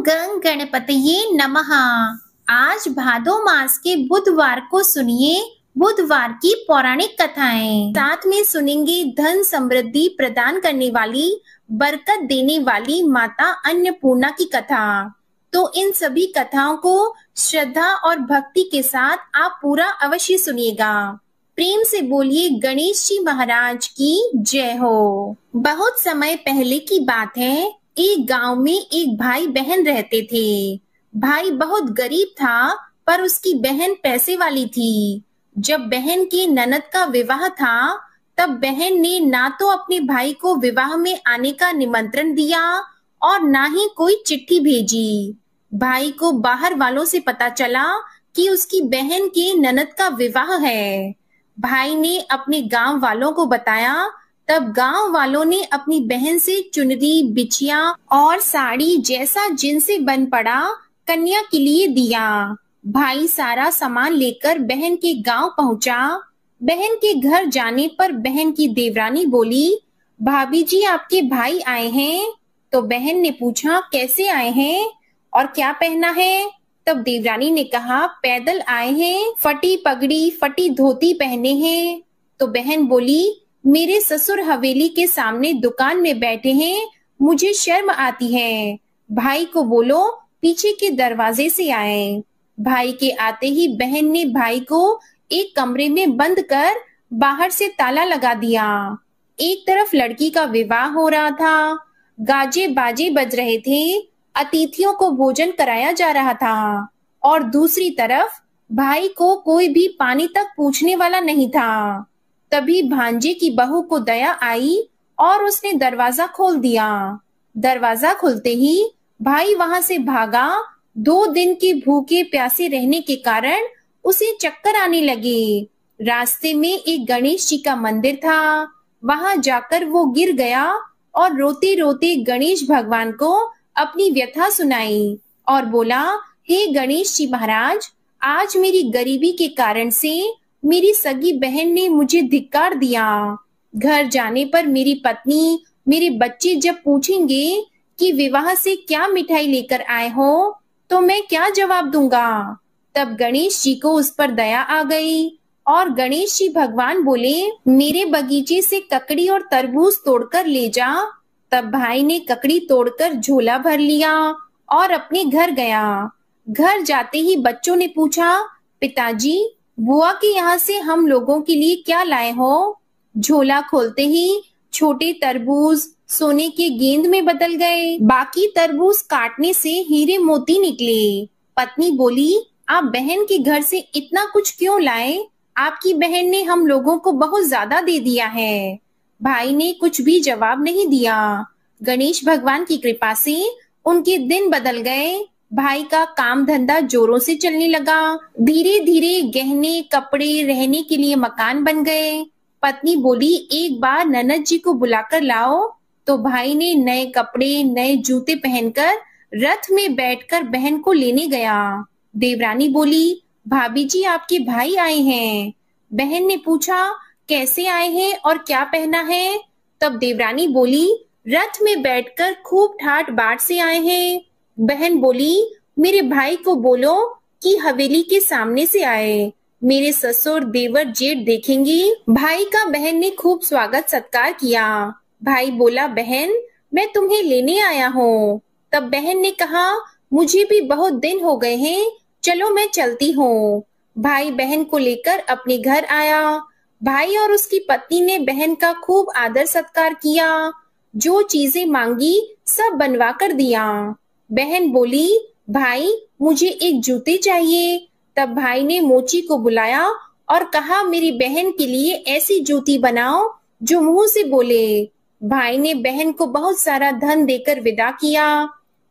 गं गणपतये नमः। आज भादो मास के बुधवार को सुनिए बुधवार की पौराणिक कथाएं। साथ में सुनेंगे धन समृद्धि प्रदान करने वाली, बरकत देने वाली माता अन्नपूर्णा की कथा। तो इन सभी कथाओं को श्रद्धा और भक्ति के साथ आप पूरा अवश्य सुनिएगा। प्रेम से बोलिए गणेश जी महाराज की जय हो। बहुत समय पहले की बात है, एक गांव में एक भाई बहन रहते थे। भाई बहुत गरीब था, पर उसकी बहन पैसे वाली थी। जब बहन की ननद का विवाह था, तब बहन ने ना तो अपने भाई को विवाह में आने का निमंत्रण दिया और ना ही कोई चिट्ठी भेजी। भाई को बाहर वालों से पता चला कि उसकी बहन के ननद का विवाह है। भाई ने अपने गांव वालों को बताया। तब गांव वालों ने अपनी बहन से चुनरी, बिछिया और साड़ी जैसा जिनसे बन पड़ा कन्या के लिए दिया। भाई सारा सामान लेकर बहन के गांव पहुंचा। बहन के घर जाने पर बहन की देवरानी बोली, भाभी जी आपके भाई आए हैं। तो बहन ने पूछा, कैसे आए हैं और क्या पहना है? तब देवरानी ने कहा, पैदल आए हैं, फटी पगड़ी फटी धोती पहने हैं। तो बहन बोली, मेरे ससुर हवेली के सामने दुकान में बैठे हैं, मुझे शर्म आती है। भाई को बोलो पीछे के दरवाजे से आए। भाई के आते ही बहन ने भाई को एक कमरे में बंद कर बाहर से ताला लगा दिया। एक तरफ लड़की का विवाह हो रहा था, गाजे बाजे बज रहे थे, अतिथियों को भोजन कराया जा रहा था, और दूसरी तरफ भाई को कोई भी पानी तक पूछने वाला नहीं था। तभी भांजे की बहू को दया आई और उसने दरवाजा खोल दिया। दरवाजा खुलते ही भाई वहां से भागा। 2 दिन के भूखे प्यासे रहने के कारण उसे चक्कर आने लगे। रास्ते में एक गणेश जी का मंदिर था, वहां जाकर वो गिर गया और रोते रोते गणेश भगवान को अपनी व्यथा सुनाई और बोला, हे गणेश जी महाराज, आज मेरी गरीबी के कारण से मेरी सगी बहन ने मुझे धिक्कार दिया। घर जाने पर मेरी पत्नी, मेरे बच्चे जब पूछेंगे कि विवाह से क्या मिठाई लेकर आए हो, तो मैं क्या जवाब दूंगा? तब गणेश जी को उस पर दया आ गई और गणेश जी भगवान बोले, मेरे बगीचे से ककड़ी और तरबूज तोड़कर ले जा। तब भाई ने ककड़ी तोड़कर झोला भर लिया और अपने घर गया। घर जाते ही बच्चों ने पूछा, पिताजी बुआ के यहाँ से हम लोगों के लिए क्या लाए हो? झोला खोलते ही छोटे तरबूज सोने के गेंद में बदल गए, बाकी तरबूज काटने से हीरे मोती निकले। पत्नी बोली, आप बहन के घर से इतना कुछ क्यों लाए? आपकी बहन ने हम लोगों को बहुत ज्यादा दे दिया है। भाई ने कुछ भी जवाब नहीं दिया। गणेश भगवान की कृपा से उनके दिन बदल गए। भाई का काम धंधा जोरों से चलने लगा। धीरे धीरे गहने, कपड़े, रहने के लिए मकान बन गए। पत्नी बोली, एक बार ननद जी को बुलाकर लाओ। तो भाई ने नए कपड़े, नए जूते पहनकर रथ में बैठकर बहन को लेने गया। देवरानी बोली, भाभी जी आपके भाई आए हैं। बहन ने पूछा, कैसे आए हैं और क्या पहना है? तब देवरानी बोली, रथ में बैठकर खूब ठाट बाट से आए हैं। बहन बोली, मेरे भाई को बोलो कि हवेली के सामने से आए, मेरे ससुर देवर जेठ देखेंगे। भाई का बहन ने खूब स्वागत सत्कार किया। भाई बोला, बहन मैं तुम्हें लेने आया हूँ। तब बहन ने कहा, मुझे भी बहुत दिन हो गए हैं, चलो मैं चलती हूँ। भाई बहन को लेकर अपने घर आया। भाई और उसकी पत्नी ने बहन का खूब आदर सत्कार किया। जो चीजें मांगी सब बनवा कर दिया। बहन बोली, भाई मुझे एक जूते चाहिए। तब भाई ने मोची को बुलाया और कहा, मेरी बहन के लिए ऐसी जूती बनाओ जो मुंह से बोले। भाई ने बहन को बहुत सारा धन देकर विदा किया,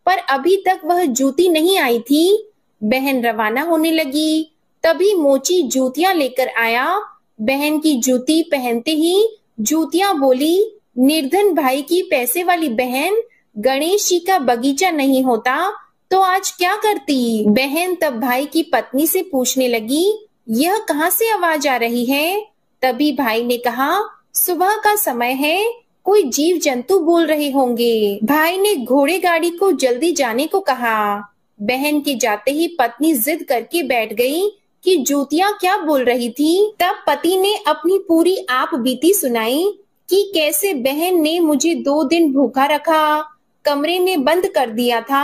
पर अभी तक वह जूती नहीं आई थी। बहन रवाना होने लगी, तभी मोची जूतियां लेकर आया। बहन की जूती पहनते ही जूतियां बोली, निर्धन भाई की पैसे वाली बहन, गणेश जी का बगीचा नहीं होता तो आज क्या करती? बहन तब भाई की पत्नी से पूछने लगी, यह कहाँ से आवाज आ रही है? तभी भाई ने कहा, सुबह का समय है, कोई जीव जंतु बोल रहे होंगे। भाई ने घोड़े गाड़ी को जल्दी जाने को कहा। बहन के जाते ही पत्नी जिद करके बैठ गई कि जूतियां क्या बोल रही थी। तब पति ने अपनी पूरी आप बीती सुनाई कि कैसे बहन ने मुझे 2 दिन भूखा रखा, कमरे में बंद कर दिया था।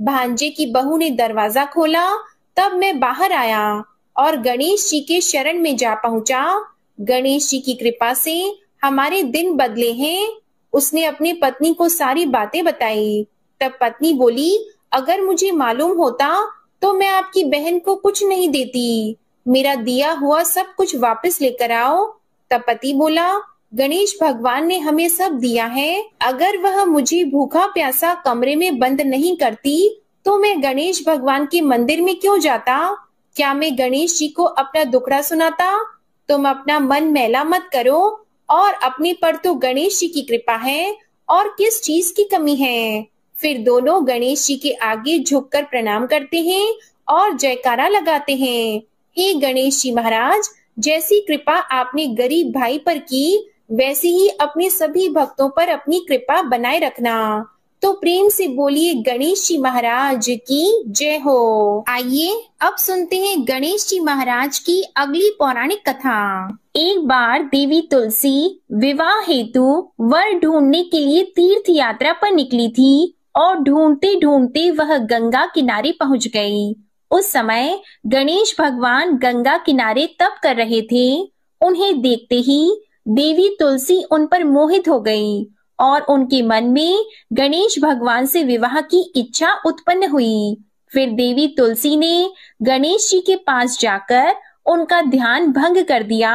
भांजे की बहू ने दरवाजा खोला, तब मैं बाहर आया और गणेश जी के शरण में जा पहुंचा। गणेश जी की कृपा से हमारे दिन बदले हैं। उसने अपनी पत्नी को सारी बातें बताई। तब पत्नी बोली, अगर मुझे मालूम होता तो मैं आपकी बहन को कुछ नहीं देती। मेरा दिया हुआ सब कुछ वापस लेकर आओ। तब पति बोला, गणेश भगवान ने हमें सब दिया है। अगर वह मुझे भूखा प्यासा कमरे में बंद नहीं करती तो मैं गणेश भगवान के मंदिर में क्यों जाता? क्या मैं गणेश जी को अपना दुखड़ा सुनाता? तुम अपना मन मैला मत करो और अपने पर तो गणेश जी की कृपा है और किस चीज की कमी है। फिर दोनों गणेश जी के आगे झुककर प्रणाम करते हैं और जयकारा लगाते हैं। हे गणेश जी महाराज, जैसी कृपा आपने गरीब भाई पर की, वैसे ही अपने सभी भक्तों पर अपनी कृपा बनाए रखना। तो प्रेम से बोलिए गणेश जी महाराज की जय हो। आइए अब सुनते हैं गणेश जी महाराज की अगली पौराणिक कथा। एक बार देवी तुलसी विवाह हेतु वर ढूंढने के लिए तीर्थ यात्रा पर निकली थी और ढूंढते ढूंढते वह गंगा किनारे पहुंच गई। उस समय गणेश भगवान गंगा किनारे तप कर रहे थे। उन्हें देखते ही देवी तुलसी उन पर मोहित हो गई और उनके मन में गणेश भगवान से विवाह की इच्छा उत्पन्न हुई। फिर देवी तुलसी ने गणेश जी के पास जाकर उनका ध्यान भंग कर दिया।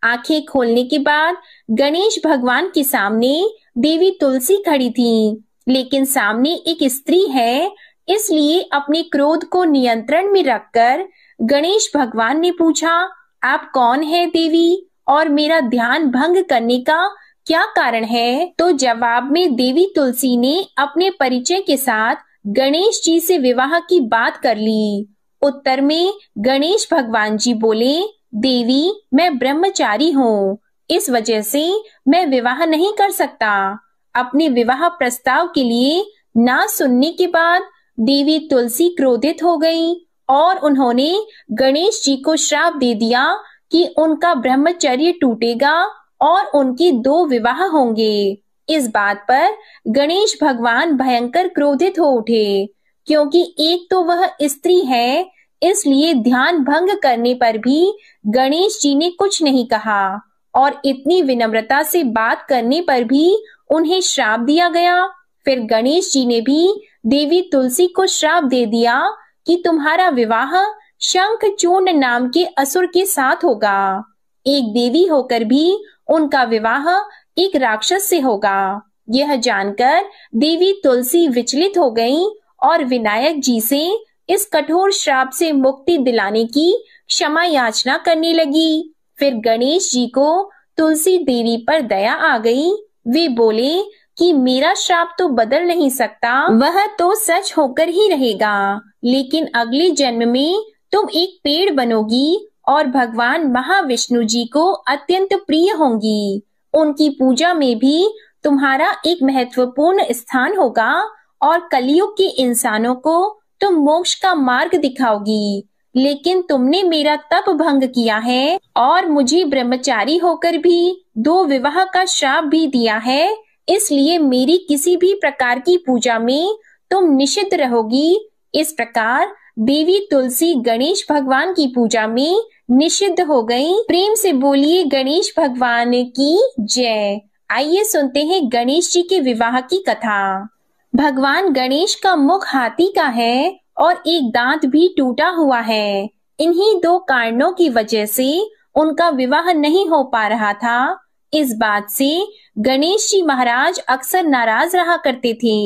आंखें खोलने के बाद गणेश भगवान के सामने देवी तुलसी खड़ी थी, लेकिन सामने एक स्त्री है, इसलिए अपने क्रोध को नियंत्रण में रखकर गणेश भगवान ने पूछा, आप कौन है देवी और मेरा ध्यान भंग करने का क्या कारण है? तो जवाब में देवी तुलसी ने अपने परिचय के साथ गणेश जी से विवाह की बात कर ली। उत्तर में गणेश भगवान जी बोले, देवी मैं ब्रह्मचारी हूँ, इस वजह से मैं विवाह नहीं कर सकता। अपने विवाह प्रस्ताव के लिए ना सुनने के बाद देवी तुलसी क्रोधित हो गई और उन्होंने गणेश जी को श्राप दे दिया कि उनका ब्रह्मचर्य टूटेगा और उनके 2 विवाह होंगे। इस बात पर गणेश भगवान भयंकर क्रोधित हो उठे, क्योंकि एक तो वह स्त्री है, इसलिए ध्यान भंग करने पर भी गणेश जी ने कुछ नहीं कहा और इतनी विनम्रता से बात करने पर भी उन्हें श्राप दिया गया। फिर गणेश जी ने भी देवी तुलसी को श्राप दे दिया कि तुम्हारा विवाह शंखचूर्ण नाम के असुर के साथ होगा। एक देवी होकर भी उनका विवाह एक राक्षस से होगा। यह जानकर देवी तुलसी विचलित हो गई और विनायक जी से इस कठोर श्राप से मुक्ति दिलाने की क्षमा याचना करने लगी। फिर गणेश जी को तुलसी देवी पर दया आ गई। वे बोले कि मेरा श्राप तो बदल नहीं सकता, वह तो सच होकर ही रहेगा, लेकिन अगले जन्म में तुम एक पेड़ बनोगी और भगवान महाविष्णु जी को अत्यंत प्रिय होंगी। उनकी पूजा में भी तुम्हारा एक महत्वपूर्ण स्थान होगा और कलयुग के इंसानों को तुम मोक्ष का मार्ग दिखाओगी। लेकिन तुमने मेरा तप भंग किया है और मुझे ब्रह्मचारी होकर भी 2 विवाह का श्राप भी दिया है, इसलिए मेरी किसी भी प्रकार की पूजा में तुम निषिद्ध रहोगी। इस प्रकार देवी तुलसी गणेश भगवान की पूजा में निषिद्ध हो गई। प्रेम से बोलिए गणेश भगवान की जय। आइए सुनते हैं गणेश जी के विवाह की कथा। भगवान गणेश का मुख हाथी का है और एक दांत भी टूटा हुआ है। इन्हीं 2 कारणों की वजह से उनका विवाह नहीं हो पा रहा था। इस बात से गणेश जी महाराज अक्सर नाराज रहा करते थे।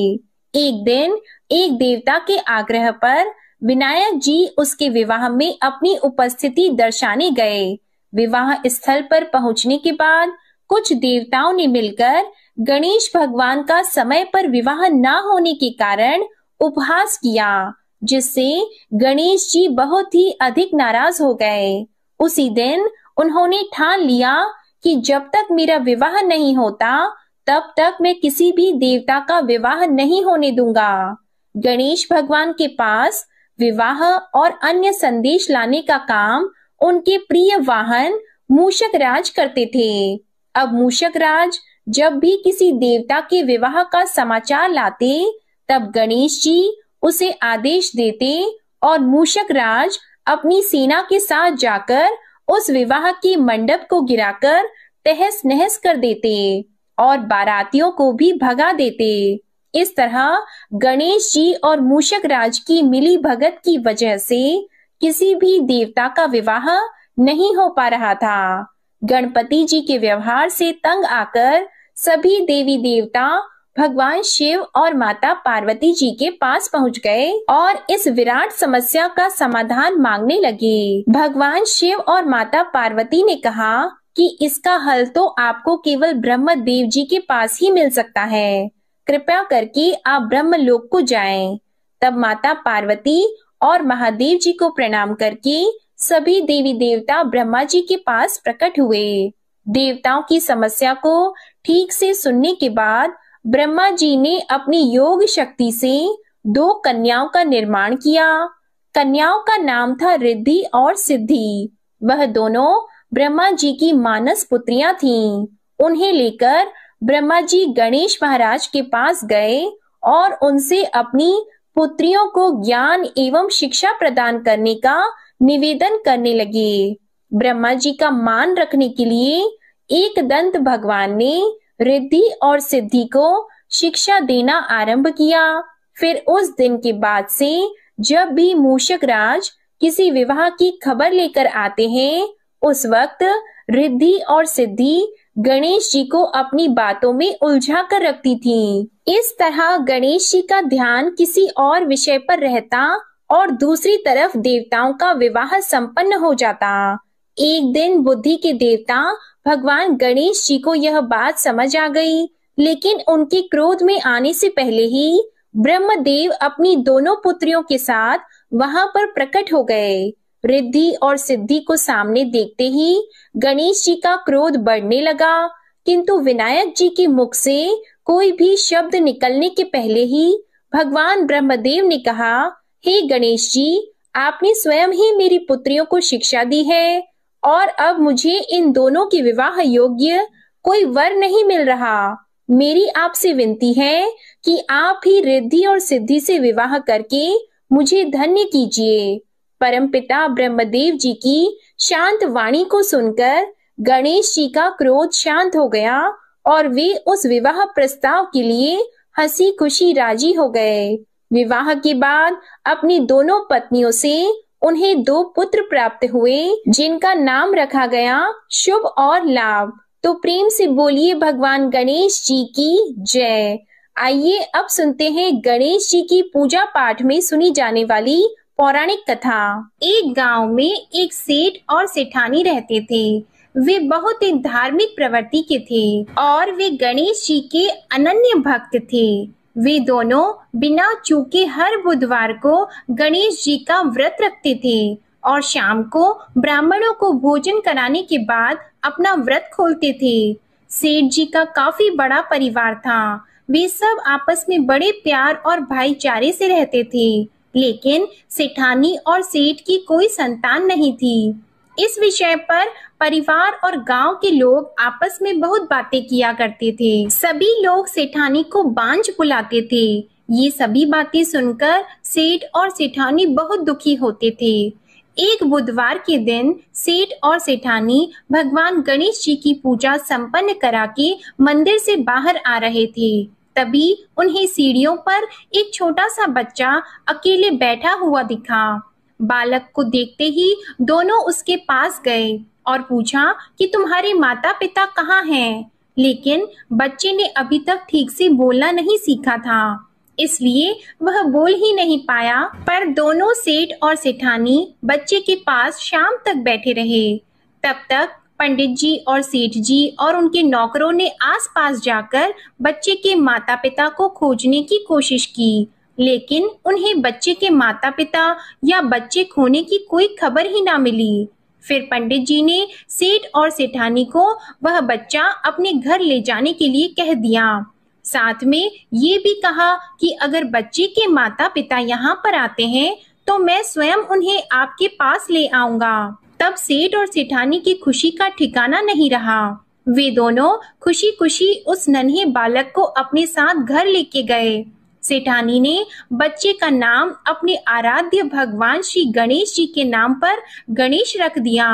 एक दिन एक देवता के आग्रह पर विनायक जी उसके विवाह में अपनी उपस्थिति दर्शाने गए। विवाह स्थल पर पहुंचने के बाद कुछ देवताओं ने मिलकर गणेश भगवान का समय पर विवाह न होने के कारण उपहास किया, जिससे गणेश जी बहुत ही अधिक नाराज हो गए। उसी दिन उन्होंने ठान लिया कि जब तक मेरा विवाह नहीं होता तब तक मैं किसी भी देवता का विवाह नहीं होने दूंगा। गणेश भगवान के पास विवाह और अन्य संदेश लाने का काम उनके प्रिय वाहन मूषक राज करते थे। अब मूषक राज जब भी किसी देवता के विवाह का समाचार लाते, तब गणेश जी उसे आदेश देते और मूषक राज अपनी सेना के साथ जाकर उस विवाह के मंडप को गिराकर तहस नहस कर देते और बारातियों को भी भगा देते। इस तरह गणेश जी और मूषक राज की मिली भगत की वजह से किसी भी देवता का विवाह नहीं हो पा रहा था। गणपति जी के व्यवहार से तंग आकर सभी देवी देवता भगवान शिव और माता पार्वती जी के पास पहुंच गए और इस विराट समस्या का समाधान मांगने लगे। भगवान शिव और माता पार्वती ने कहा कि इसका हल तो आपको केवल ब्रह्मदेव जी के पास ही मिल सकता है। कृपया करके आप ब्रह्मलोक को जाएं। तब माता पार्वती और महादेव जी को प्रणाम करके सभी देवी देवता ब्रह्मा जी के पास प्रकट हुए। देवताओं की समस्या को ठीक से सुनने के बाद ब्रह्मा जी ने अपनी योग शक्ति से 2 कन्याओं का निर्माण किया। कन्याओं का नाम था रिद्धि और सिद्धि। वह दोनों ब्रह्मा जी की मानस पुत्रियां थीं। उन्हें लेकर ब्रह्मा जी गणेश महाराज के पास गए और उनसे अपनी पुत्रियों को ज्ञान एवं शिक्षा प्रदान करने का निवेदन करने लगे। ब्रह्मा जी का मान रखने के लिए एकदंत भगवान ने रिद्धि और सिद्धि को शिक्षा देना आरंभ किया। फिर उस दिन के बाद से जब भी मूषक राज किसी विवाह की खबर लेकर आते हैं, उस वक्त रिद्धि और सिद्धि गणेश जी को अपनी बातों में उलझा कर रखती थीं। इस तरह गणेश जी का ध्यान किसी और विषय पर रहता और दूसरी तरफ देवताओं का विवाह संपन्न हो जाता। एक दिन बुद्धि के देवता भगवान गणेश जी को यह बात समझ आ गई, लेकिन उनके क्रोध में आने से पहले ही ब्रह्मदेव अपनी दोनों पुत्रियों के साथ वहां पर प्रकट हो गए। रिद्धि और सिद्धि को सामने देखते ही गणेश जी का क्रोध बढ़ने लगा, किंतु विनायक जी के मुख से कोई भी शब्द निकलने के पहले ही भगवान ब्रह्मदेव ने कहा, हे गणेश जी, आपने स्वयं ही मेरी पुत्रियों को शिक्षा दी है और अब मुझे इन दोनों के विवाह योग्य कोई वर नहीं मिल रहा। मेरी आपसे विनती है कि आप ही रिद्धि और सिद्धि से विवाह करके मुझे धन्य कीजिए। परमपिता ब्रह्मदेव जी की शांत वाणी को सुनकर गणेश जी का क्रोध शांत हो गया और वे उस विवाह प्रस्ताव के लिए हंसी खुशी राजी हो गए। विवाह के बाद अपनी दोनों पत्नियों से उन्हें 2 पुत्र प्राप्त हुए, जिनका नाम रखा गया शुभ और लाभ। तो प्रेम से बोलिए भगवान गणेश जी की जय। आइए अब सुनते हैं गणेश जी की पूजा पाठ में सुनी जाने वाली पौराणिक कथा। एक गांव में एक सेठ और सेठानी रहते थे। वे बहुत ही धार्मिक प्रवृत्ति के थे और वे गणेश जी के अनन्य भक्त थे। वे दोनों बिना चूके हर बुधवार को गणेश जी का व्रत रखते थे और शाम को ब्राह्मणों को भोजन कराने के बाद अपना व्रत खोलते थे। सेठ जी का काफी बड़ा परिवार था। वे सब आपस में बड़े प्यार और भाईचारे से रहते थे, लेकिन सेठानी और सेठ की कोई संतान नहीं थी। इस विषय पर परिवार और गांव के लोग आपस में बहुत बातें किया करते थे। सभी लोग सेठानी को बांझ बुलाते थे। ये सभी बातें सुनकर सेठ और सेठानी बहुत दुखी होते थे। एक बुधवार के दिन सेठ और सेठानी भगवान गणेश जी की पूजा संपन्न करा के मंदिर से बाहर आ रहे थे। तभी उन्हें सीढ़ियों पर एक छोटा सा बच्चा अकेले बैठा हुआ दिखा। बालक को देखते ही दोनों उसके पास गए और पूछा कि तुम्हारे माता पिता कहाँ हैं? लेकिन बच्चे ने अभी तक ठीक से बोलना नहीं सीखा था, इसलिए वह बोल ही नहीं पाया। पर दोनों सेठ और सेठानी बच्चे के पास शाम तक बैठे रहे। तब तक पंडित जी और सेठ जी और उनके नौकरों ने आसपास जाकर बच्चे के माता पिता को खोजने की कोशिश की, लेकिन उन्हें बच्चे के माता पिता या बच्चे खोने की कोई खबर ही ना मिली। फिर पंडित जी ने सेठ और सेठानी को वह बच्चा अपने घर ले जाने के लिए कह दिया। साथ में ये भी कहा कि अगर बच्चे के माता पिता यहाँ पर आते हैं तो मैं स्वयं उन्हें आपके पास ले आऊंगा। तब सेठ और सेठानी की खुशी का ठिकाना नहीं रहा। वे दोनों खुशी खुशी उस नन्हे बालक को अपने साथ घर लेके गए। सेठानी ने बच्चे का नाम अपने आराध्य भगवान श्री गणेश जी के नाम पर गणेश रख दिया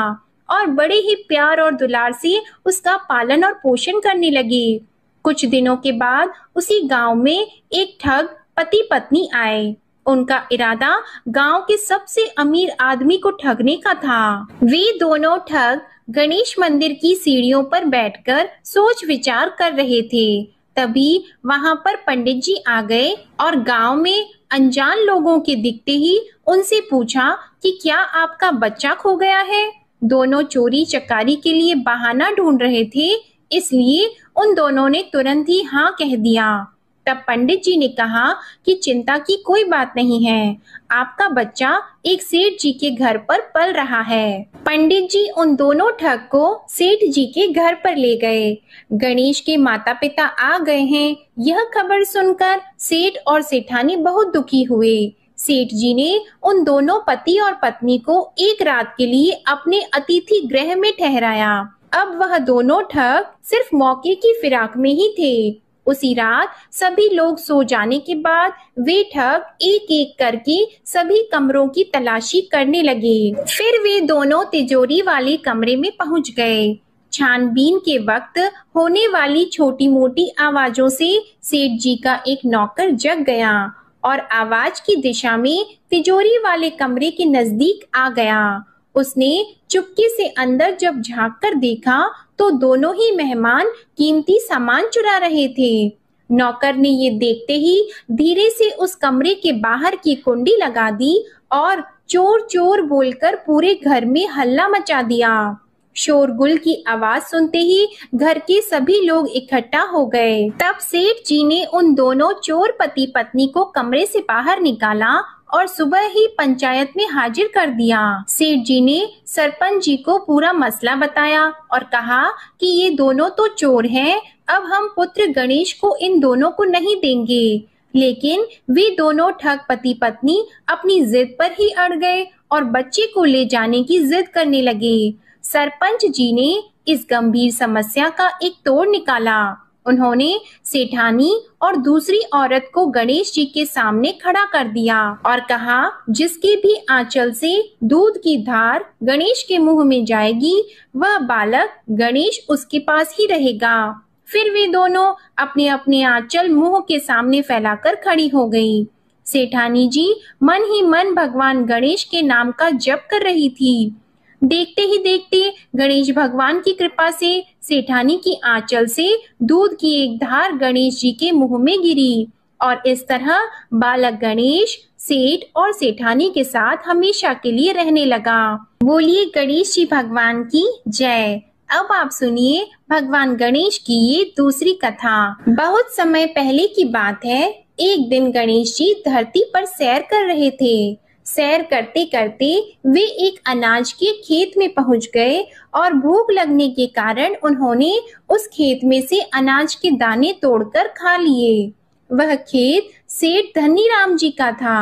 और बड़े ही प्यार और दुलार से उसका पालन और पोषण करने लगे। कुछ दिनों के बाद उसी गांव में एक ठग पति पत्नी आए। उनका इरादा गांव के सबसे अमीर आदमी को ठगने का था। वे दोनों ठग गणेश मंदिर की सीढ़ियों पर बैठकर सोच विचार कर रहे थे। तभी वहां पर पंडित जी आ गए और गांव में अनजान लोगों के दिखते ही उनसे पूछा कि क्या आपका बच्चा खो गया है। दोनों चोरी चकारी के लिए बहाना ढूंढ रहे थे, इसलिए उन दोनों ने तुरंत ही हाँ कह दिया। तब पंडित जी ने कहा कि चिंता की कोई बात नहीं है, आपका बच्चा एक सेठ जी के घर पर पल रहा है। पंडित जी उन दोनों ठग को सेठ जी के घर पर ले गए। गणेश के माता पिता आ गए हैं, यह खबर सुनकर सेठ और सेठानी बहुत दुखी हुए। सेठ जी ने उन दोनों पति और पत्नी को एक रात के लिए अपने अतिथि गृह में ठहराया। अब वह दोनों ठग सिर्फ मौके की फिराक में ही थे। उसी रात सभी लोग सो जाने के बाद वे ठग एक एक करके सभी कमरों की तलाशी करने लगे। फिर वे दोनों तिजोरी वाले कमरे में पहुंच गए। छानबीन के वक्त होने वाली छोटी मोटी आवाजों से सेठ जी का एक नौकर जग गया और आवाज की दिशा में तिजोरी वाले कमरे के नजदीक आ गया। उसने चुपके से अंदर जब झांक कर देखा तो दोनों ही मेहमान कीमती सामान चुरा रहे थे। नौकर ने ये देखते ही धीरे से उस कमरे के बाहर की कुंडी लगा दी और चोर चोर बोलकर पूरे घर में हल्ला मचा दिया। शोरगुल की आवाज सुनते ही घर के सभी लोग इकट्ठा हो गए। तब सेठ जी ने उन दोनों चोर पति पत्नी को कमरे से बाहर निकाला और सुबह ही पंचायत में हाजिर कर दिया। सेठ जी ने सरपंच जी को पूरा मसला बताया और कहा कि ये दोनों तो चोर हैं, अब हम पुत्र गणेश को इन दोनों को नहीं देंगे। लेकिन वे दोनों ठग पति पत्नी अपनी जिद पर ही अड़ गए और बच्चे को ले जाने की जिद करने लगे। सरपंच जी ने इस गंभीर समस्या का एक तोड़ निकाला। उन्होंने सेठानी और दूसरी औरत को गणेश जी के सामने खड़ा कर दिया और कहा, जिसके भी आंचल से दूध की धार गणेश के मुंह में जाएगी, वह बालक गणेश उसके पास ही रहेगा। फिर वे दोनों अपने अपने आंचल मुंह के सामने फैलाकर खड़ी हो गई। सेठानी जी मन ही मन भगवान गणेश के नाम का जप कर रही थी। देखते ही देखते गणेश भगवान की कृपा से सेठानी की आंचल से दूध की एक धार गणेश जी के मुंह में गिरी और इस तरह बालक गणेश सेठ और सेठानी के साथ हमेशा के लिए रहने लगा। बोलिए गणेश जी भगवान की जय। अब आप सुनिए भगवान गणेश की ये दूसरी कथा। बहुत समय पहले की बात है। एक दिन गणेश जी धरती पर सैर कर रहे थे। सैर करते करते वे एक अनाज के खेत में पहुंच गए और भूख लगने के कारण उन्होंने उस खेत में से अनाज के दाने तोड़कर खा लिए। वह खेत सेठ धनीराम जी का था।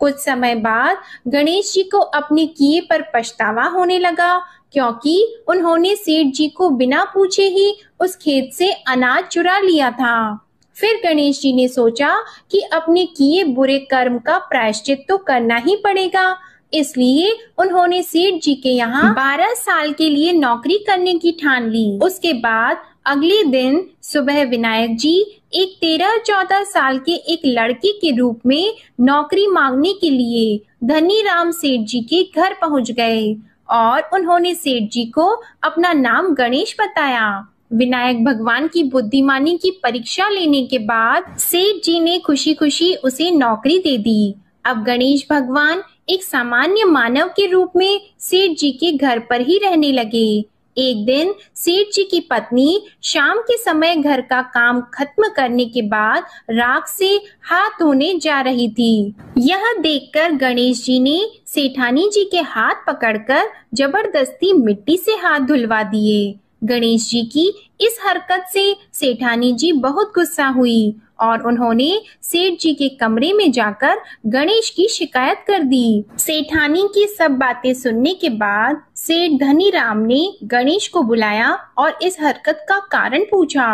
कुछ समय बाद गणेश जी को अपने किए पर पछतावा होने लगा, क्योंकि उन्होंने सेठ जी को बिना पूछे ही उस खेत से अनाज चुरा लिया था। फिर गणेश जी ने सोचा कि अपने किए बुरे कर्म का प्रायश्चित तो करना ही पड़ेगा, इसलिए उन्होंने सेठ जी के यहाँ 12 साल के लिए नौकरी करने की ठान ली। उसके बाद अगले दिन सुबह विनायक जी एक 13-14 साल के एक लड़के के रूप में नौकरी मांगने के लिए धनीराम सेठ जी के घर पहुंच गए और उन्होंने सेठ जी को अपना नाम गणेश बताया। विनायक भगवान की बुद्धिमानी की परीक्षा लेने के बाद सेठ जी ने खुशी खुशी उसे नौकरी दे दी। अब गणेश भगवान एक सामान्य मानव के रूप में सेठ जी के घर पर ही रहने लगे। एक दिन सेठ जी की पत्नी शाम के समय घर का काम खत्म करने के बाद राख से हाथ धोने जा रही थी। यह देखकर गणेश जी ने सेठानी जी के हाथ पकड़कर जबरदस्ती मिट्टी से हाथ धुलवा दिए। गणेश जी की इस हरकत से सेठानी जी बहुत गुस्सा हुई और उन्होंने सेठ जी के कमरे में जाकर गणेश की शिकायत कर दी। सेठानी की सब बातें सुनने के बाद सेठ धनीराम ने गणेश को बुलाया और इस हरकत का कारण पूछा।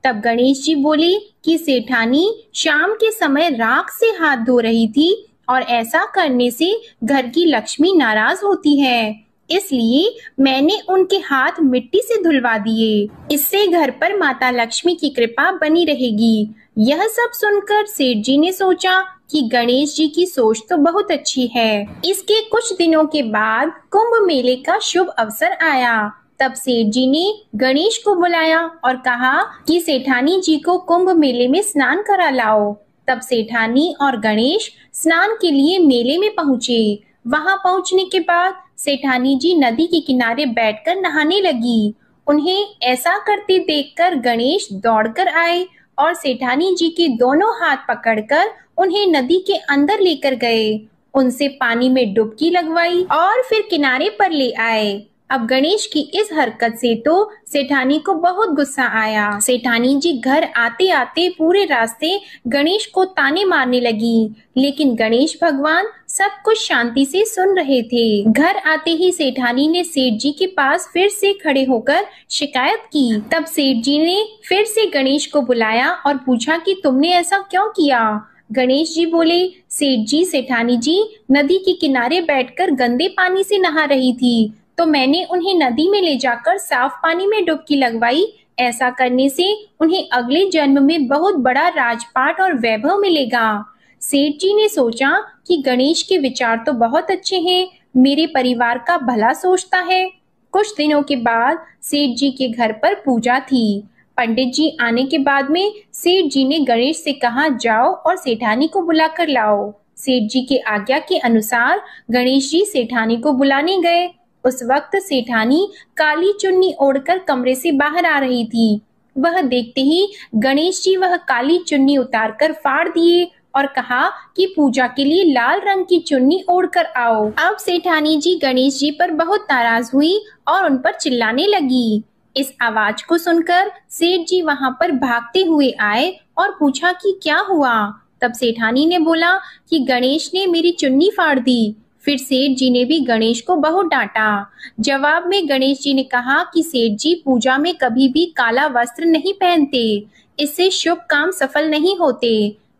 तब गणेश जी बोले कि सेठानी शाम के समय राख से हाथ धो रही थी और ऐसा करने से घर की लक्ष्मी नाराज होती है, इसलिए मैंने उनके हाथ मिट्टी से धुलवा दिए। इससे घर पर माता लक्ष्मी की कृपा बनी रहेगी। यह सब सुनकर सेठ जी ने सोचा कि गणेश जी की सोच तो बहुत अच्छी है। इसके कुछ दिनों के बाद कुंभ मेले का शुभ अवसर आया। तब सेठ जी ने गणेश को बुलाया और कहा कि सेठानी जी को कुंभ मेले में स्नान करा लाओ। तब सेठानी और गणेश स्नान के लिए मेले में पहुँचे। वहां पहुंचने के बाद सेठानी जी नदी के किनारे बैठकर नहाने लगी। उन्हें ऐसा करते देखकर गणेश दौड़कर आए और सेठानी जी के दोनों हाथ पकड़कर उन्हें नदी के अंदर लेकर गए, उनसे पानी में डुबकी लगवाई और फिर किनारे पर ले आए। अब गणेश की इस हरकत से तो सेठानी को बहुत गुस्सा आया। सेठानी जी घर आते आते पूरे रास्ते गणेश को ताने मारने लगी, लेकिन गणेश भगवान सब कुछ शांति से सुन रहे थे। घर आते ही सेठानी ने सेठ जी के पास फिर से खड़े होकर शिकायत की। तब सेठ जी ने फिर से गणेश को बुलाया और पूछा कि तुमने ऐसा क्यों किया। गणेश जी बोले, सेठ जी सेठानी जी नदी के किनारे बैठकर गंदे पानी से नहा रही थी, तो मैंने उन्हें नदी में ले जाकर साफ पानी में डुबकी लगवाई। ऐसा करने से उन्हें अगले जन्म में बहुत बड़ा राजपाट और वैभव मिलेगा। सेठ जी ने सोचा कि गणेश के विचार तो बहुत अच्छे हैं, मेरे परिवार का भला सोचता है। कुछ दिनों के बाद सेठ जी के घर पर पूजा थी। पंडित जी आने के बाद में सेठ जी ने गणेश से कहा, जाओ और सेठानी को बुलाकर लाओ। सेठ जी के आज्ञा के अनुसार गणेश जी सेठानी को बुलाने गए। उस वक्त सेठानी काली चुन्नी ओढ़कर कमरे से बाहर आ रही थी। वह देखते ही गणेश जी वह काली चुन्नी उतारकर फाड़ दिए और कहा कि पूजा के लिए लाल रंग की चुन्नी ओढ़कर आओ। अब सेठानी जी गणेश जी पर बहुत नाराज हुई और उन पर चिल्लाने लगी। इस आवाज को सुनकर सेठ जी वहां पर भागते हुए आए और पूछा कि क्या हुआ। तब सेठानी ने बोला कि गणेश ने मेरी चुन्नी फाड़ दी। फिर सेठ जी ने भी गणेश को बहुत डांटा। जवाब में गणेश जी ने कहा कि सेठ जी पूजा में कभी भी काला वस्त्र नहीं पहनते, इससे शुभ काम सफल नहीं होते,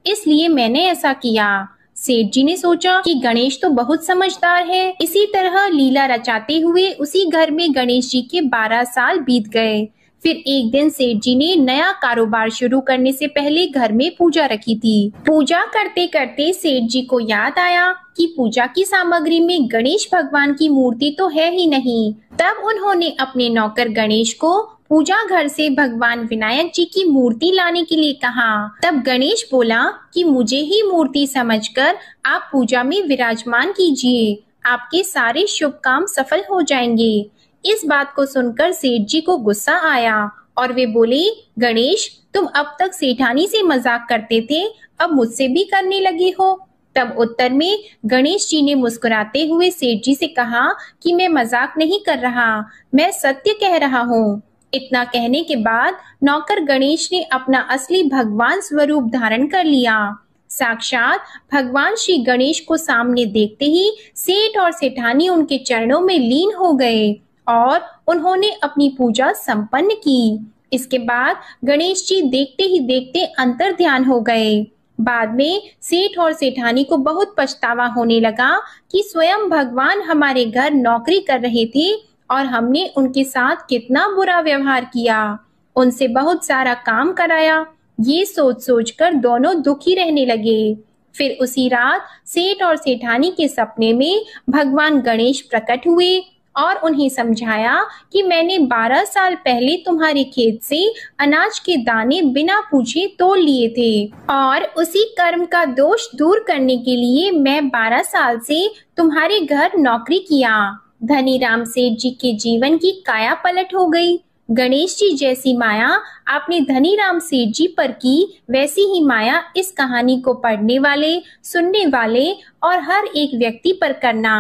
इसलिए मैंने ऐसा किया। सेठ जी ने सोचा कि गणेश तो बहुत समझदार है। इसी तरह लीला रचाते हुए उसी घर में गणेश जी के 12 साल बीत गए। फिर एक दिन सेठ जी ने नया कारोबार शुरू करने से पहले घर में पूजा रखी थी। पूजा करते करते सेठ जी को याद आया कि पूजा की सामग्री में गणेश भगवान की मूर्ति तो है ही नहीं। तब उन्होंने अपने नौकर गणेश को पूजा घर से भगवान विनायक जी की मूर्ति लाने के लिए कहा। तब गणेश बोला कि मुझे ही मूर्ति समझकर आप पूजा में विराजमान कीजिए, आपके सारे शुभ काम सफल हो जाएंगे। इस बात को सुनकर सेठ जी को गुस्सा आया और वे बोले, गणेश तुम अब तक सेठानी से मजाक करते थे, अब मुझसे भी करने लगे हो। तब उत्तर में गणेश जी ने मुस्कुराते हुए सेठ जी से कहा कि मैं मजाक नहीं कर रहा, मैं सत्य कह रहा हूँ। इतना कहने के बाद नौकर गणेश ने अपना असली भगवान स्वरूप धारण कर लिया। साक्षात भगवान श्री गणेश को सामने देखते ही सेठ और सेठानी उनके चरणों में लीन हो गए और उन्होंने अपनी पूजा संपन्न की। इसके बाद गणेश जी देखते ही देखते अंतर ध्यान हो गए। बाद में सेठ और सेठानी को बहुत पछतावा होने लगा कि स्वयं भगवान हमारे घर नौकरी कर रहे थे और हमने उनके साथ कितना बुरा व्यवहार किया, उनसे बहुत सारा काम कराया। ये सोच सोचकर दोनों दुखी रहने लगे। फिर उसी रात सेठ और सेठानी के सपने में भगवान गणेश प्रकट हुए और उन्हें समझाया कि मैंने 12 साल पहले तुम्हारे खेत से अनाज के दाने बिना पूछे तोड़ लिए थे और उसी कर्म का दोष दूर करने के लिए मैं 12 साल से तुम्हारे घर नौकरी किया। धनीराम सेठ जी के जीवन की काया पलट हो गई। गणेश जी जैसी माया आपने धनीराम सेठ जी पर की, वैसी ही माया इस कहानी को पढ़ने वाले, सुनने वाले और हर एक व्यक्ति पर करना।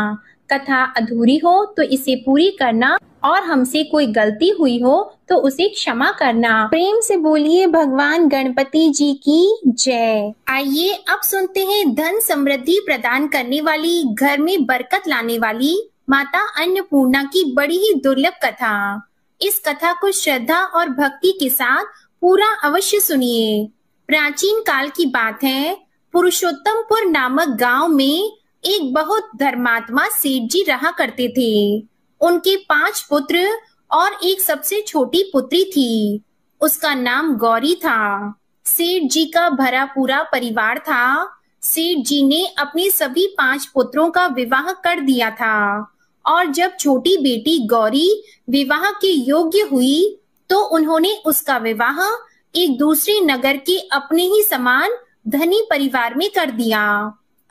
कथा अधूरी हो तो इसे पूरी करना और हमसे कोई गलती हुई हो तो उसे क्षमा करना। प्रेम से बोलिए भगवान गणपति जी की जय। आइए अब सुनते हैं धन समृद्धि प्रदान करने वाली, घर में बरकत लाने वाली माता अन्नपूर्णा की बड़ी ही दुर्लभ कथा। इस कथा को श्रद्धा और भक्ति के साथ पूरा अवश्य सुनिए। प्राचीन काल की बात है। पुरुषोत्तमपुर नामक गांव में एक बहुत धर्मात्मा सेठ जी रहा करते थे। उनके 5 पुत्र और एक सबसे छोटी पुत्री थी। उसका नाम गौरी था। सेठ जी का भरा पूरा परिवार था। सेठ जी ने अपने सभी 5 पुत्रों का विवाह कर दिया था और जब छोटी बेटी गौरी विवाह के योग्य हुई तो उन्होंने उसका विवाह एक दूसरे नगर के अपने ही समान धनी परिवार में कर दिया।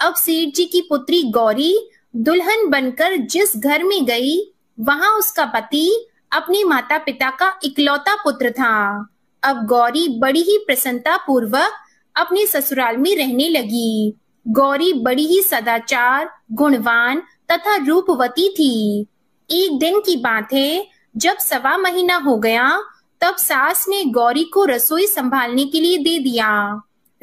अब सेठ जी की पुत्री गौरी दुल्हन बनकर जिस घर में गई, वहां उसका पति अपने माता पिता का इकलौता पुत्र था। अब गौरी बड़ी ही प्रसन्नता पूर्वक अपने ससुराल में रहने लगी। गौरी बड़ी ही सदाचार, गुणवान तथा रूपवती थी। एक दिन की बात है, जब 1.25 महीना हो गया, तब सास ने गौरी को रसोई संभालने के लिए दे दिया।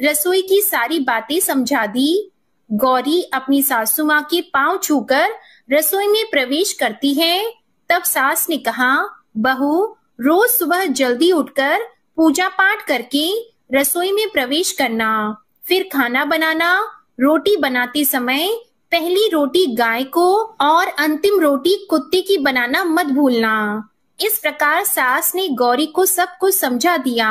रसोई की सारी बातें समझा दी। गौरी अपनी सासू माँ के पांव छूकर रसोई में प्रवेश करती है। तब सास ने कहा, बहू, रोज सुबह जल्दी उठकर पूजा पाठ करके रसोई में प्रवेश करना, फिर खाना बनाना। रोटी बनाते समय पहली रोटी गाय को और अंतिम रोटी कुत्ते की बनाना मत भूलना। इस प्रकार सास ने गौरी को सब कुछ समझा दिया।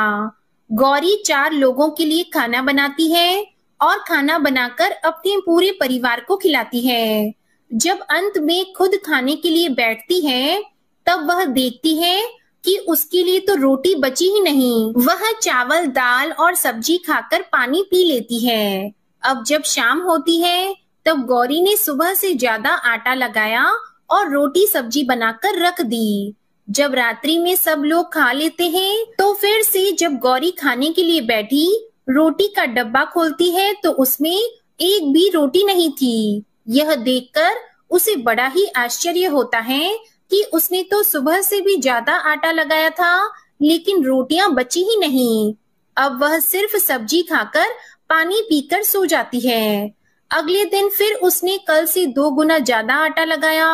गौरी 4 लोगों के लिए खाना बनाती है और खाना बनाकर अपने पूरे परिवार को खिलाती है। जब अंत में खुद खाने के लिए बैठती है, तब वह देखती है कि उसके लिए तो रोटी बची ही नहीं। वह चावल, दाल और सब्जी खाकर पानी पी लेती है। अब जब शाम होती है, तब गौरी ने सुबह से ज्यादा आटा लगाया और रोटी सब्जी बनाकर रख दी। जब रात्रि में सब लोग खा लेते हैं, तो फिर से जब गौरी खाने के लिए बैठी, रोटी का डब्बा खोलती है तो उसमें एक भी रोटी नहीं थी। यह देखकर उसे बड़ा ही आश्चर्य होता है कि उसने तो सुबह से भी ज्यादा आटा लगाया था, लेकिन रोटियां बची ही नहीं। अब वह सिर्फ सब्जी खाकर पानी पीकर सो जाती है। अगले दिन फिर उसने कल से 2 गुना ज्यादा आटा लगाया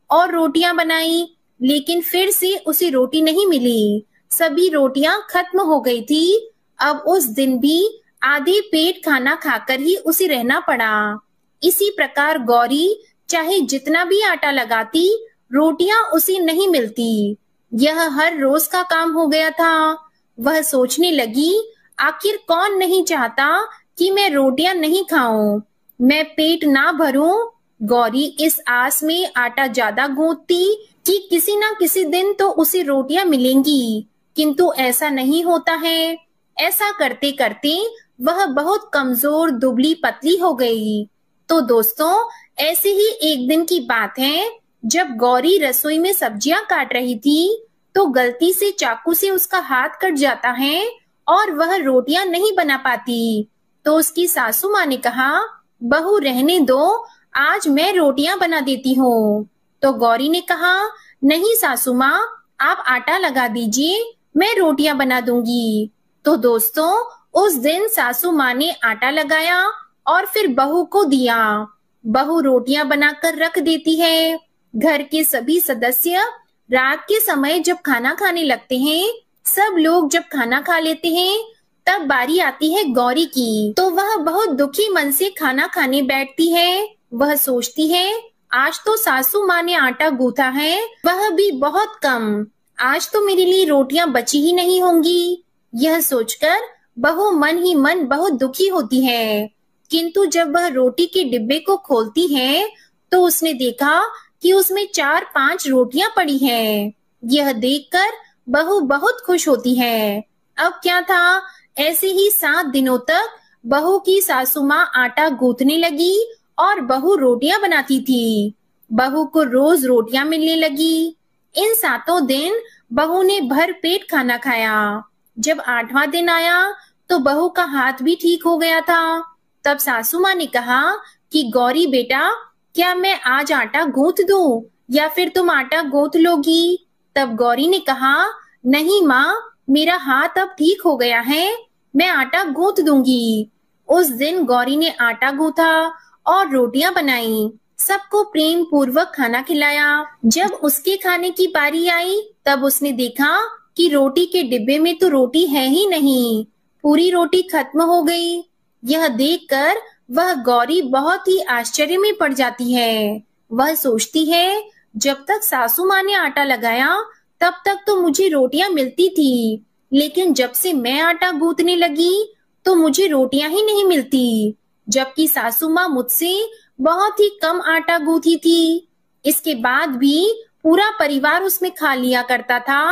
और रोटियां बनाई, लेकिन फिर से उसे रोटी नहीं मिली। सभी रोटियां खत्म हो गई थी। अब उस दिन भी आधे पेट खाना खाकर ही उसे रहना पड़ा। इसी प्रकार गौरी चाहे जितना भी आटा लगाती, रोटियां उसे नहीं मिलती। यह हर रोज का काम हो गया था। वह सोचने लगी, आखिर कौन नहीं चाहता कि मैं रोटियां नहीं खाऊं, मैं पेट ना भरूं। गौरी इस आस में आटा ज्यादा गूंथती कि किसी ना किसी दिन तो उसे रोटियां मिलेंगी, किंतु ऐसा नहीं होता है। ऐसा करते करते वह बहुत कमजोर, दुबली पतली हो गई। तो दोस्तों, ऐसे ही एक दिन की बात है, जब गौरी रसोई में सब्जियां काट रही थी, तो गलती से चाकू से उसका हाथ कट जाता है और वह रोटियां नहीं बना पाती। तो उसकी सासू माँ ने कहा, बहू रहने दो, आज मैं रोटियां बना देती हूँ। तो गौरी ने कहा, नहीं सासू माँ, आप आटा लगा दीजिए, मैं रोटियां बना दूंगी। तो दोस्तों, उस दिन सासू माँ ने आटा लगाया और फिर बहू को दिया। बहू रोटियां बनाकर रख देती है। घर के सभी सदस्य रात के समय जब खाना खाने लगते हैं, सब लोग जब खाना खा लेते हैं, तब बारी आती है गौरी की। तो वह बहुत दुखी मन से खाना खाने बैठती है। वह सोचती है, आज तो सासू माँ ने आटा गूंथा है, वह भी बहुत कम, आज तो मेरे लिए रोटियां बची ही नहीं होंगी। यह सोचकर बहू मन ही मन बहुत दुखी होती है। किंतु जब वह रोटी के डिब्बे को खोलती है, तो उसने देखा कि उसमें 4-5 रोटियां पड़ी हैं। यह देखकर बहू बहुत खुश होती है। अब क्या था, ऐसे ही 7 दिनों तक बहू की सासू माँ आटा गूंथने लगी और बहू रोटियां बनाती थी। बहू को रोज रोटियां मिलने लगी। इन 7 दिन बहू ने भर पेट खाना खाया। जब 8वां दिन आया तो बहू का हाथ भी ठीक हो गया था। तब सासू माँ ने कहा कि गौरी बेटा, क्या मैं आज आटा गूंथ दूं या फिर तुम आटा गूंथ लोगी? तब गौरी ने कहा, नहीं माँ, मेरा हाथ अब ठीक हो गया है, मैं आटा गूंथ दूंगी। उस दिन गौरी ने आटा गूंथा और रोटियां बनाई, सबको प्रेम पूर्वक खाना खिलाया। जब उसके खाने की बारी आई तब उसने देखा कि रोटी के डिब्बे में तो रोटी है ही नहीं, पूरी रोटी खत्म हो गई। यह देखकर वह गौरी बहुत ही आश्चर्य में पड़ जाती है। वह सोचती है, जब तक सासू माँ ने आटा लगाया तब तक तो मुझे रोटियां मिलती थी, लेकिन जब से मैं आटा गूंथने लगी तो मुझे रोटियां ही नहीं मिलती, जबकि सासू माँ मुझसे बहुत ही कम आटा गूंथी थी। इसके बाद भी पूरा परिवार उसमें खा लिया करता था।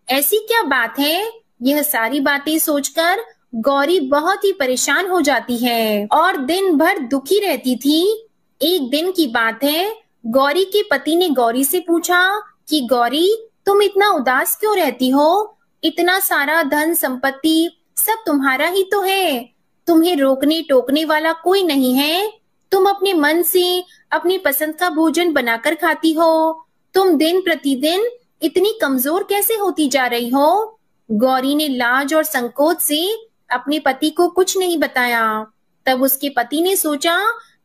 ऐसी क्या बात है? यह सारी बातें सोचकर गौरी बहुत ही परेशान हो जाती है और दिन भर दुखी रहती थी। एक दिन की बात है, गौरी के पति ने गौरी से पूछा कि गौरी, तुम इतना उदास क्यों रहती हो? इतना सारा धन संपत्ति सब तुम्हारा ही तो है, तुम्हें रोकने टोकने वाला कोई नहीं है। तुम अपने मन से अपनी पसंद का भोजन बनाकर खाती हो, तुम दिन प्रतिदिन इतनी कमजोर कैसे होती जा रही हो? गौरी ने लाज और संकोच से अपने पति को कुछ नहीं बताया। तब उसके पति ने सोचा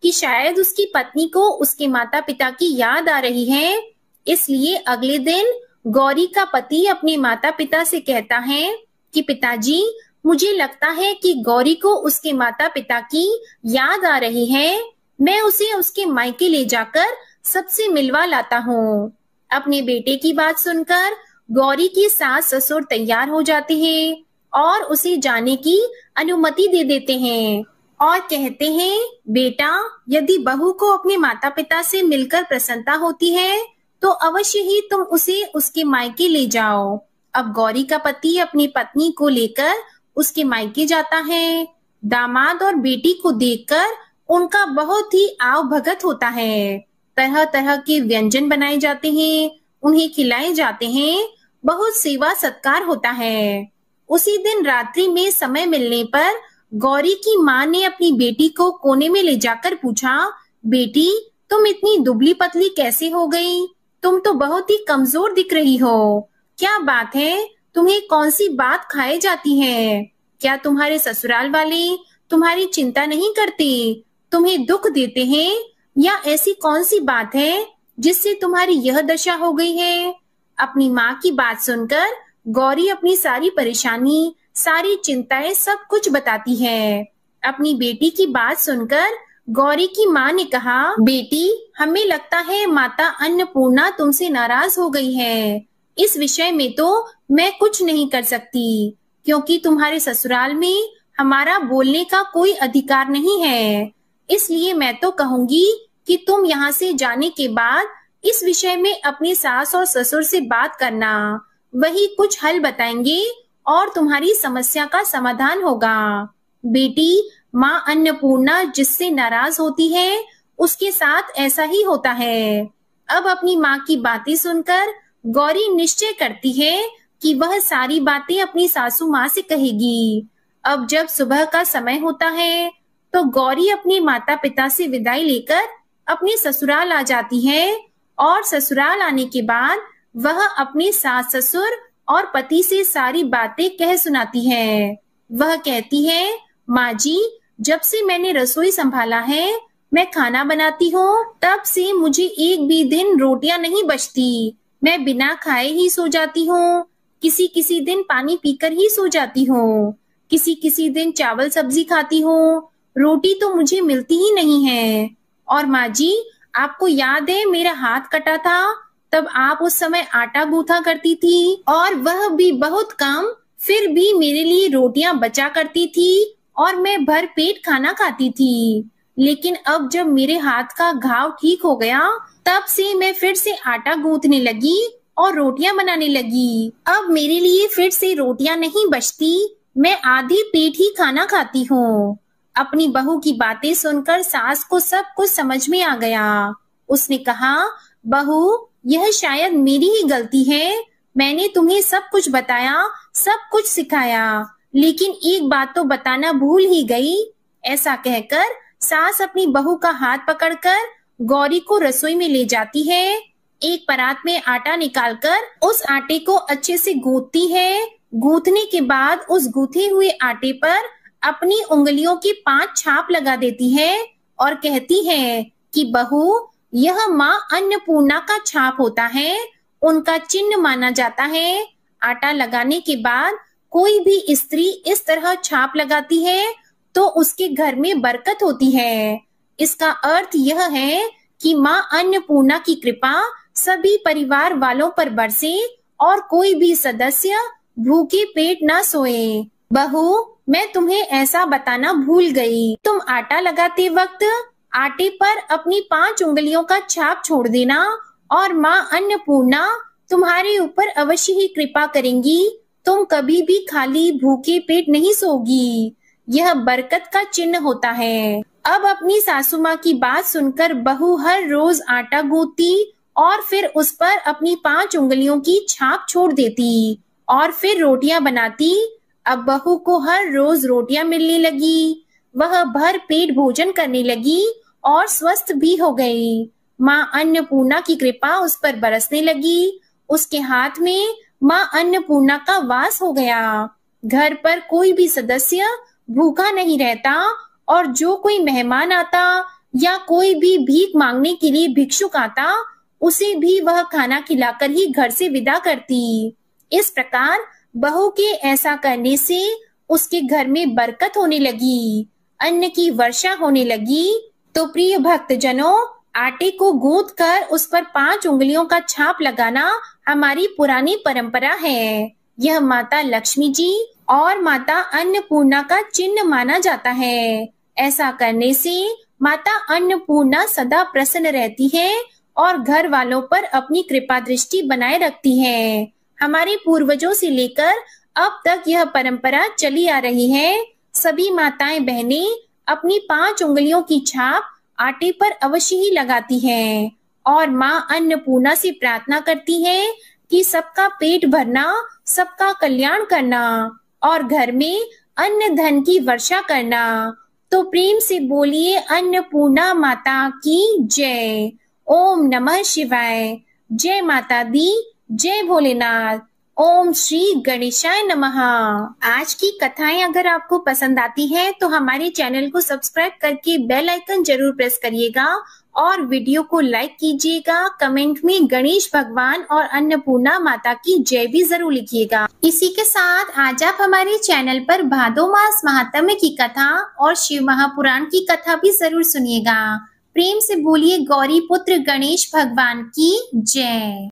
कि शायद उसकी पत्नी को उसके माता पिता की याद आ रही है, इसलिए अगले दिन गौरी का पति अपने माता पिता से कहता है कि पिताजी, मुझे लगता है कि गौरी को उसके माता पिता की याद आ रही है, मैं उसे उसके मायके ले जाकर सबसे मिलवा लाता हूँ। अपने बेटे की बात सुनकर गौरी की सास ससुर तैयार हो जाते हैं और उसे जाने की अनुमति दे देते हैं और कहते हैं, बेटा, यदि बहू को अपने माता पिता से मिलकर प्रसन्नता होती है तो अवश्य ही तुम उसे उसके मायके ले जाओ। अब गौरी का पति अपनी पत्नी को लेकर उसके मायके जाता है। दामाद और बेटी को देखकर उनका बहुत ही आव भगत होता है। तरह तरह के व्यंजन बनाए जाते हैं, उन्हें खिलाए जाते हैं, बहुत सेवा सत्कार होता है। उसी दिन रात्रि में समय मिलने पर गौरी की माँ ने अपनी बेटी को कोने में ले जाकर पूछा, बेटी, तुम इतनी दुबली पतली कैसे हो गई? तुम तो बहुत ही कमजोर दिख रही हो। क्या बात है? तुम्हें कौन सी बात खाए जाती है? क्या तुम्हारे ससुराल वाले तुम्हारी चिंता नहीं करते, तुम्हें दुख देते हैं, या ऐसी कौन सी बात है जिससे तुम्हारी यह दशा हो गई है? अपनी माँ की बात सुनकर गौरी अपनी सारी परेशानी, सारी चिंताएं सब कुछ बताती है। अपनी बेटी की बात सुनकर गौरी की माँ ने कहा, बेटी, हमें लगता है माता अन्नपूर्णा तुमसे नाराज हो गई है। इस विषय में तो मैं कुछ नहीं कर सकती, क्योंकि तुम्हारे ससुराल में हमारा बोलने का कोई अधिकार नहीं है। इसलिए मैं तो कहूंगी कि तुम यहाँ से जाने के बाद इस विषय में अपनी सास और ससुर से बात करना, वही कुछ हल बताएंगे और तुम्हारी समस्या का समाधान होगा। बेटी, माँ अन्नपूर्णा जिससे नाराज होती है उसके साथ ऐसा ही होता है। अब अपनी माँ की बातें सुनकर गौरी निश्चय करती है कि वह सारी बातें अपनी सासू माँ से कहेगी। अब जब सुबह का समय होता है तो गौरी अपने माता पिता से विदाई लेकर अपने ससुराल आ जाती है और ससुराल आने के बाद वह अपने सास ससुर और पति से सारी बातें कह सुनाती है। वह कहती है, माँ जी, जब से मैंने रसोई संभाला है, मैं खाना बनाती हूँ, तब से मुझे एक भी दिन रोटियां नहीं बचती। मैं बिना खाए ही सो जाती हूँ, किसी किसी दिन पानी पीकर ही सो जाती हूँ, किसी किसी दिन चावल सब्जी खाती हूँ, रोटी तो मुझे मिलती ही नहीं है। और माँ जी, आपको याद है मेरा हाथ कटा था, तब आप उस समय आटा गूंथा करती थी और वह भी बहुत कम, फिर भी मेरे लिए रोटियां बचा करती थी और मैं भर पेट खाना खाती थी। लेकिन अब जब मेरे हाथ का घाव ठीक हो गया, तब से मैं फिर से आटा गूंथने लगी और रोटियां बनाने लगी। अब मेरे लिए फिर से रोटियां नहीं बचती, मैं आधी पेट ही खाना खाती हूँ। अपनी बहू की बातें सुनकर सास को सब कुछ समझ में आ गया। उसने कहा, बहू, यह शायद मेरी ही गलती है। मैंने तुम्हें सब कुछ बताया, सब कुछ सिखाया, लेकिन एक बात तो बताना भूल ही गई। ऐसा कहकर सास अपनी बहू का हाथ पकड़कर गौरी को रसोई में ले जाती है। एक परात में आटा निकालकर उस आटे को अच्छे से गूंथती है। गूंथने के बाद उस गूंथे हुए आटे पर अपनी उंगलियों की 5 छाप लगा देती है और कहती है कि बहू, यह माँ अन्नपूर्णा का छाप होता है, उनका चिन्ह माना जाता है। आटा लगाने के बाद कोई भी स्त्री इस तरह छाप लगाती है तो उसके घर में बरकत होती है। इसका अर्थ यह है कि माँ अन्नपूर्णा की कृपा सभी परिवार वालों पर बरसे और कोई भी सदस्य भूखे पेट न सोए। बहू, मैं तुम्हें ऐसा बताना भूल गई। तुम आटा लगाते वक्त आटे पर अपनी 5 उंगलियों का छाप छोड़ देना और माँ अन्नपूर्णा तुम्हारे ऊपर अवश्य ही कृपा करेंगी। तुम कभी भी खाली भूखे पेट नहीं सोगी। यह बरकत का चिन्ह होता है। अब अपनी सासू माँ की बात सुनकर बहू हर रोज आटा गूंथती और फिर उस पर अपनी 5 उंगलियों की छाप छोड़ देती और फिर रोटियां बनाती। अब बहू को हर रोज रोटियां मिलने लगी। वह भर पेट भोजन करने लगी और स्वस्थ भी हो गई। माँ अन्नपूर्णा की कृपा उस पर बरसने लगी। उसके हाथ में माँ अन्नपूर्णा का वास हो गया। घर पर कोई भी सदस्य भूखा नहीं रहता और जो कोई मेहमान आता या कोई भी भीख मांगने के लिए भिक्षुक आता, उसे भी वह खाना खिलाकर ही घर से विदा करती। इस प्रकार बहू के ऐसा करने से उसके घर में बरकत होने लगी, अन्न की वर्षा होने लगी। तो प्रिय भक्तजनों, आटे को गूंथ कर उस पर 5 उंगलियों का छाप लगाना हमारी पुरानी परंपरा है। यह माता लक्ष्मी जी और माता अन्नपूर्णा का चिन्ह माना जाता है। ऐसा करने से माता अन्नपूर्णा सदा प्रसन्न रहती है और घर वालों पर अपनी कृपा दृष्टि बनाए रखती है। हमारे पूर्वजों से लेकर अब तक यह परंपरा चली आ रही है। सभी माताएं बहनें अपनी 5 उंगलियों की छाप आटे पर अवश्य ही लगाती हैं और माँ अन्नपूर्णा से प्रार्थना करती है कि सबका पेट भरना, सबका कल्याण करना और घर में अन्न धन की वर्षा करना। तो प्रेम से बोलिए अन्नपूर्णा माता की जय। ओम नमः शिवाय। जय माता दी, जय भोलेनाथ। ओम श्री गणेशाय नमः। आज की कथाएं अगर आपको पसंद आती हैं तो हमारे चैनल को सब्सक्राइब करके बेल आइकन जरूर प्रेस करिएगा और वीडियो को लाइक कीजिएगा। कमेंट में गणेश भगवान और अन्नपूर्णा माता की जय भी जरूर लिखिएगा। इसी के साथ आज आप हमारे चैनल पर भादो मास महात्म्य की कथा और शिव महापुराण की कथा भी जरूर सुनिएगा। प्रेम से बोलिए गौरी पुत्र गणेश भगवान की जय।